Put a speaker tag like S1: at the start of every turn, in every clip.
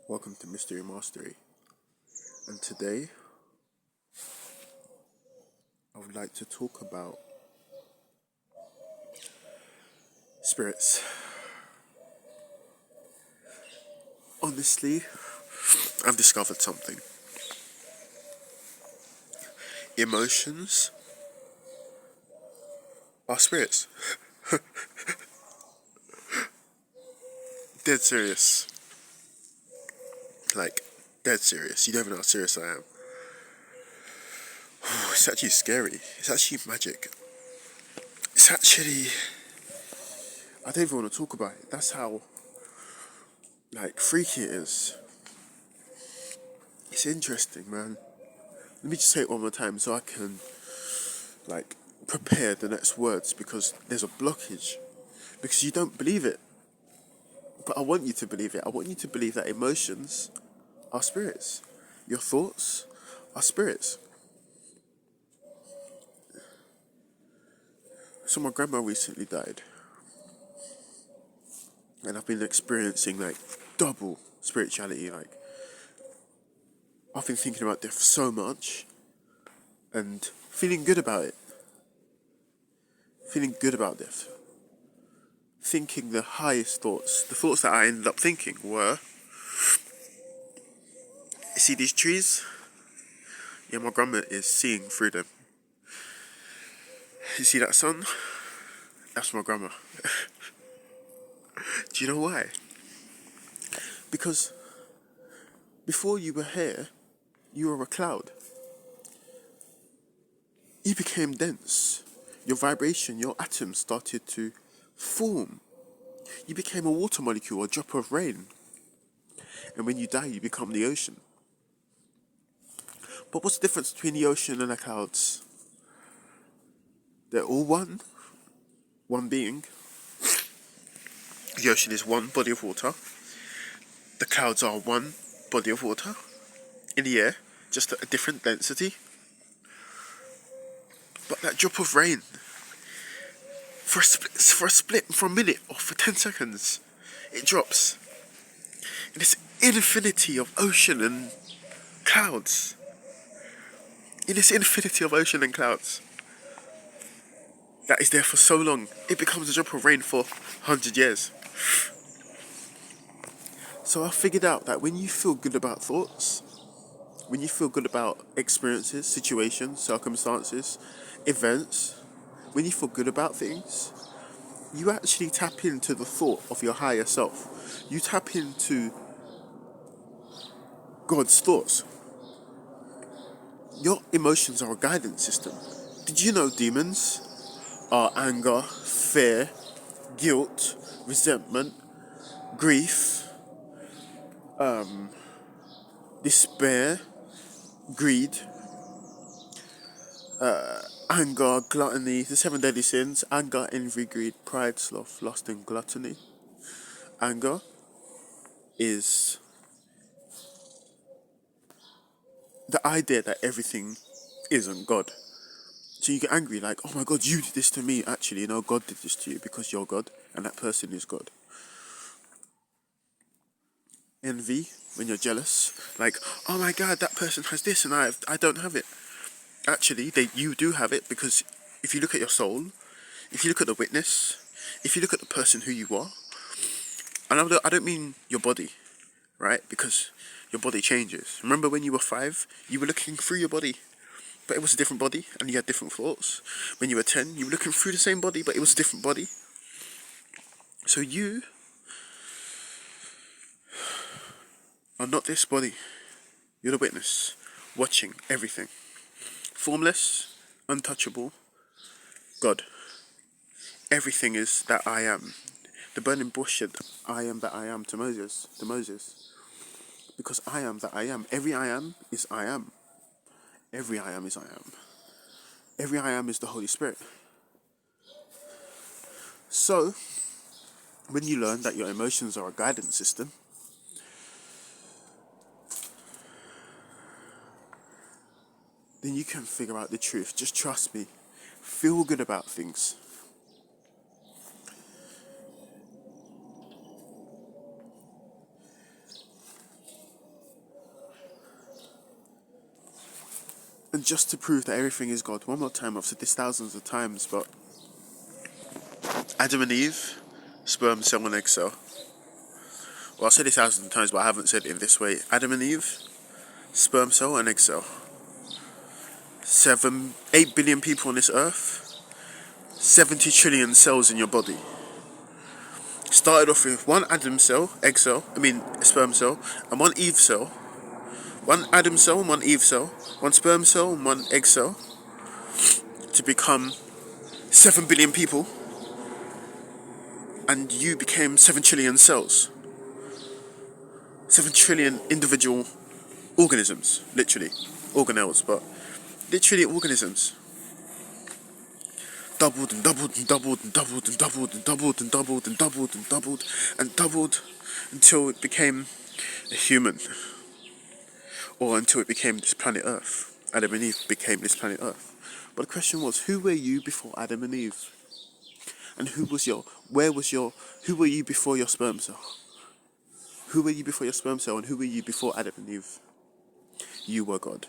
S1: Welcome to Mystery Mastery, and today I would like to talk about spirits. Honestly, I've discovered something. Emotions are spirits. Dead serious. Like, dead serious. You don't even know how serious I am. It's actually scary. It's actually magic. It's actually... I don't even want to talk about it. That's how, freaky it is. It's interesting, man. Let me just say it one more time so I can, prepare the next words because there's a blockage. Because you don't believe it. But I want you to believe it. I want you to believe that emotions are spirits. Your thoughts are spirits. So my grandma recently died. And I've been experiencing double spirituality. I've been thinking about death so much and feeling good about it. Feeling good about death. Thinking the highest thoughts. The thoughts that I ended up thinking were, you see these trees? Yeah, my grandma is seeing through them. You see that sun? That's my grandma. Do you know why? Because before you were here, you were a cloud. You became dense. Your vibration, your atoms started to form. You became a water molecule, a drop of rain. And when you die, you become the ocean. But what's the difference between the ocean and the clouds? They're all one being. The ocean is one body of water. The clouds are one body of water in the air, just at a different density. But that drop of rain, for a split, for a minute, or for 10 seconds, it drops. In this infinity of ocean and clouds. In this infinity of ocean and clouds that is there for so long, it becomes a drop of rain for 100 years. So I figured out that when you feel good about thoughts, when you feel good about experiences, situations, circumstances, events, when you feel good about things, you actually tap into the thought of your higher self. You tap into God's thoughts. Your emotions are a guidance system. Did you know demons are anger, fear, guilt, resentment, grief, despair, greed, anger, gluttony, the 7 deadly sins: anger, envy, greed, pride, sloth, lust, and gluttony. Anger is the idea that everything isn't God. So you get angry, like, oh my God, you did this to me. Actually, no, God did this to you because you're God and that person is God. Envy, when you're jealous, like, oh my God, that person has this and I don't have it. Actually, you do have it, because if you look at your soul, if you look at the witness, if you look at the person who you are, and I don't mean your body, right? Because your body changes. Remember when you were 5, you were looking through your body, but it was a different body and you had different thoughts. When you were 10, you were looking through the same body, but it was a different body. So you are not this body. You're the witness, watching everything. Formless, untouchable, God. Everything is that I am. The burning bush said, I am that I am to Moses. Because I am that I am. Every I am is I am. Every I am is I am. Every I am is the Holy Spirit. So, when you learn that your emotions are a guidance system, then you can figure out the truth. Just trust me. Feel good about things. And just to prove that everything is God, one more time, I've said this thousands of times, but Adam and Eve, sperm cell and egg cell. Well, I've said this thousands of times, but I haven't said it in this way. Adam and Eve, sperm cell and egg cell. 8 billion people on this earth, 70 trillion cells in your body. Started off with one Adam cell, sperm cell, and one Eve cell. One Adam cell and one Eve cell, one sperm cell and one egg cell, to become 7 billion people, and you became 7 trillion cells. 7 trillion individual organisms, literally. Organelles, but literally organisms. Doubled and doubled and doubled and doubled and doubled and doubled and doubled and doubled and doubled and doubled until it became a human. Or until it became this planet Earth. Adam and Eve became this planet Earth. But the question was, who were you before Adam and Eve? And who were you before your sperm cell? Who were you before your sperm cell, and who were you before Adam and Eve? You were God.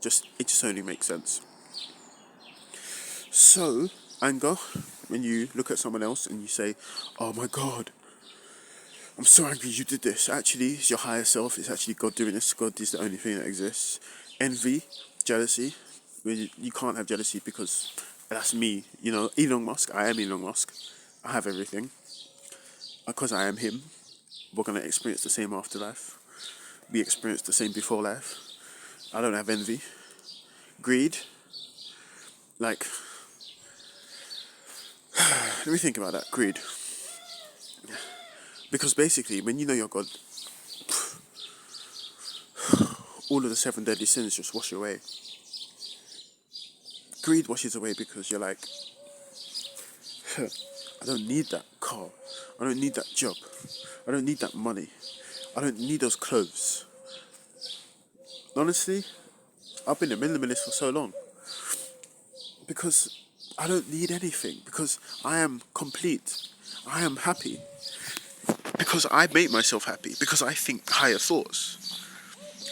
S1: It just only makes sense. So, anger, when you look at someone else and you say, oh my God, I'm so angry you did this. Actually, it's your higher self. It's actually God doing this. God is the only thing that exists. Envy, jealousy. You can't have jealousy because that's me. You know, Elon Musk. I am Elon Musk. I have everything. Because I am him. We're going to experience the same afterlife. We experienced the same before life. I don't have envy. Greed. Let me think about that. Greed. Because basically, when you know you're God, all of the 7 deadly sins just wash away. Greed washes away because you're like, I don't need that car. I don't need that job. I don't need that money. I don't need those clothes. Honestly, I've been a minimalist for so long. Because I don't need anything. Because I am complete. I am happy. Because I make myself happy. Because I think higher thoughts.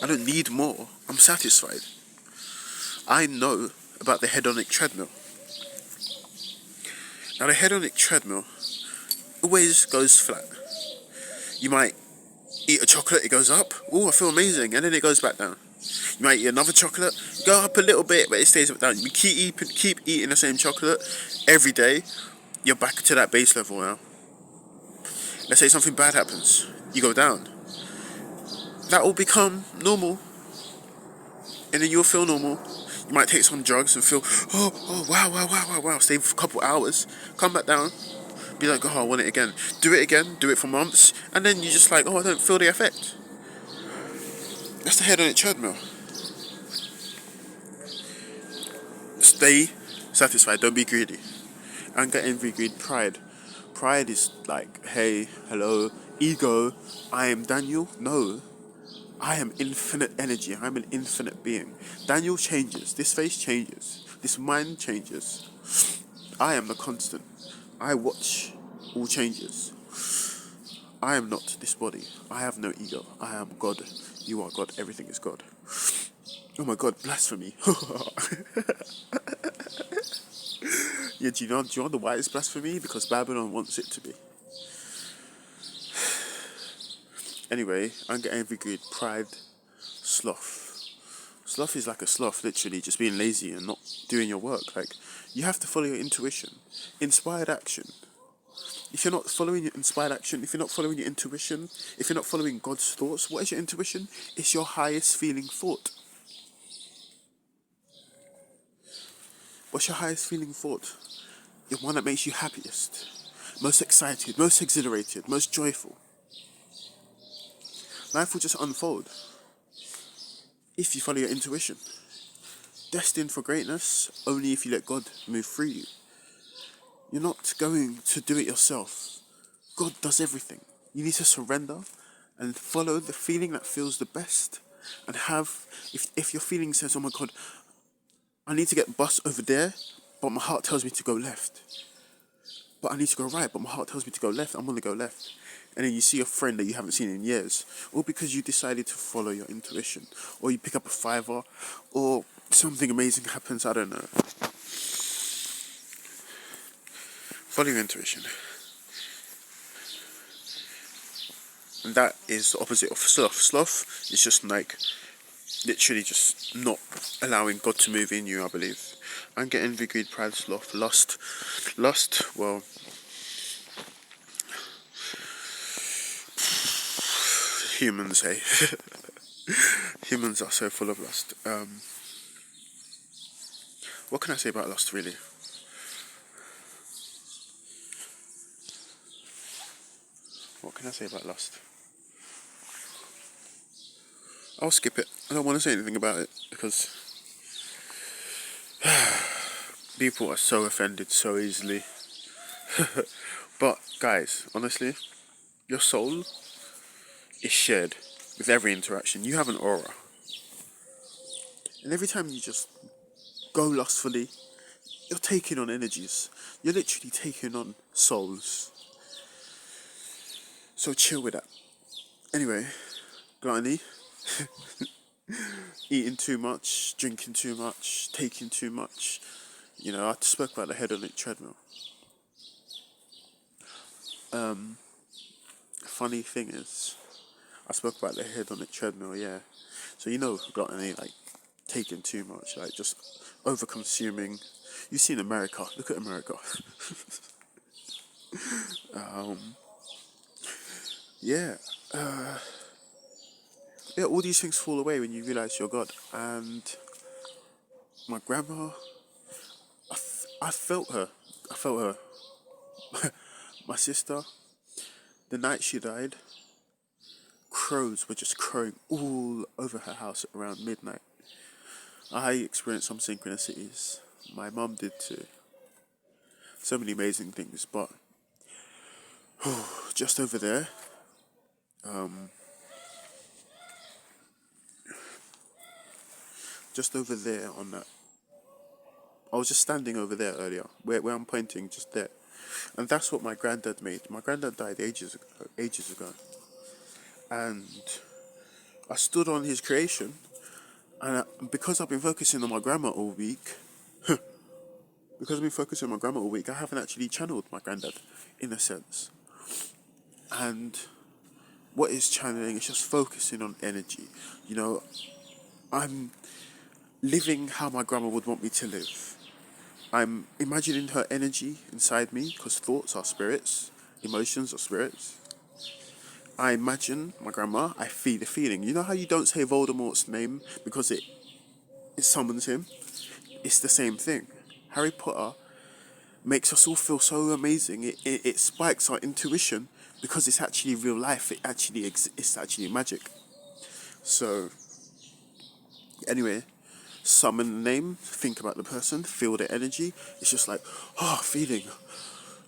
S1: I don't need more. I'm satisfied. I know about the hedonic treadmill. Now the hedonic treadmill always goes flat. You might eat a chocolate, it goes up. Oh, I feel amazing. And then it goes back down. You might eat another chocolate, go up a little bit, but it stays down. You keep eating the same chocolate every day. You're back to that base level now. Let's say something bad happens, you go down. That will become normal, and then you'll feel normal. You might take some drugs and feel, wow. Stay for a couple hours, come back down, be like, oh, I want it again. Do it for months, and then you're just like, oh, I don't feel the effect. That's the hedonic treadmill. Stay satisfied, don't be greedy. Anger, envy, greed, pride. Pride is like, hey, hello, ego, I am Daniel. No, I am infinite energy. I'm an infinite being. Daniel changes. This face changes. This mind changes. I am the constant. I watch all changes. I am not this body. I have no ego. I am God. You are God. Everything is God. Oh my God, blasphemy. Yeah, do you know why it's blasphemy? Because Babylon wants it to be. Anyway, anger, envy, greed, pride, sloth. Sloth is like a sloth, literally, just being lazy and not doing your work. Like, you have to follow your intuition. Inspired action. If you're not following your inspired action, if you're not following your intuition, if you're not following God's thoughts, what is your intuition? It's your highest feeling thought. What's your highest feeling thought? The one that makes you happiest, most excited, most exhilarated, most joyful. Life will just unfold if you follow your intuition. Destined for greatness only if you let God move through you. You're not going to do it yourself. God does everything. You need to surrender and follow the feeling that feels the best. And if your feeling says, oh my God, I need to get bus over there, but my heart tells me to go left. But I need to go right, but my heart tells me to go left. I'm going to go left. and then you see a friend that you haven't seen in years, all because you decided to follow your intuition, or you pick up a fiver, or something amazing happens. I don't know. Follow your intuition. And that is the opposite of sloth. Sloth is just like literally just not allowing God to move in you, I believe. I'm getting envy, greed, pride, sloth, lust. Lust, well, humans, hey. Humans are so full of lust. What can I say about lust, really? What can I say about lust? I'll skip it. I don't want to say anything about it because people are so offended so easily. But guys, honestly, your soul is shared with every interaction. You have an aura. And every time you just go lustfully, you're taking on energies. You're literally taking on souls. So chill with that. Anyway, gluttony. Eating too much, drinking too much, taking too much. You know, I spoke about the hedonic treadmill. Funny thing is, I spoke about the hedonic treadmill, yeah. So you know gluttony, like taking too much, like just over consuming. You see in America, look at America. Yeah. Yeah, all these things fall away when you realise you're God. And my grandma, I felt her. I felt her. My sister, the night she died, crows were just crowing all over her house around midnight. I experienced some synchronicities. My mum did too. So many amazing things, but just over there, just over there on that. I was just standing over there earlier, where I'm pointing, just there. And that's what my granddad made. My granddad died ages ago. And I stood on his creation, and because I've been focusing on my grandma all week, I haven't actually channeled my granddad, in a sense. And what is channeling is just focusing on energy. You know, I'm living how my grandma would want me to live. I'm imagining her energy inside me, because thoughts are spirits, emotions are spirits. I imagine my grandma, I feel the feeling. You know how you don't say Voldemort's name because it summons him? It's the same thing. Harry Potter makes us all feel so amazing. It spikes our intuition because it's actually real life. It's actually magic. So, anyway, summon the name, think about the person, feel the energy. It's just like, feeling.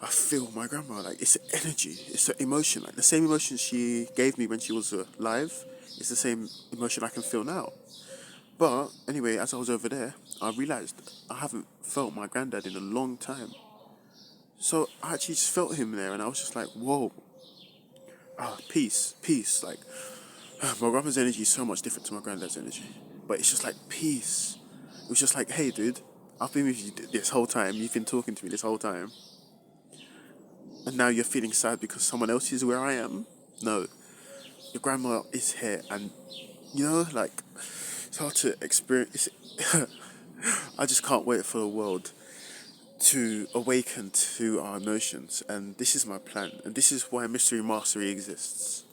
S1: I feel my grandma. Like, it's energy, it's an emotion. Like the same emotion she gave me when she was alive, it's the same emotion I can feel now. But anyway, as I was over there, I realised I haven't felt my granddad in a long time. So I actually just felt him there, and I was just like, whoa, peace, peace. Like, my grandma's energy is so much different to my granddad's energy. But it's just like peace. It was just like, hey, dude, I've been with you this whole time. You've been talking to me this whole time. And now you're feeling sad because someone else is where I am? No. Your grandma is here, and, you know, like, it's hard to experience. I just can't wait for the world to awaken to our emotions, and this is my plan, and this is why Mystery Mastery exists.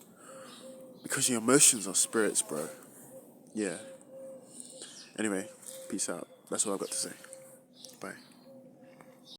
S1: Because your emotions are spirits, bro. Yeah. Anyway, peace out. That's all I've got to say. Bye.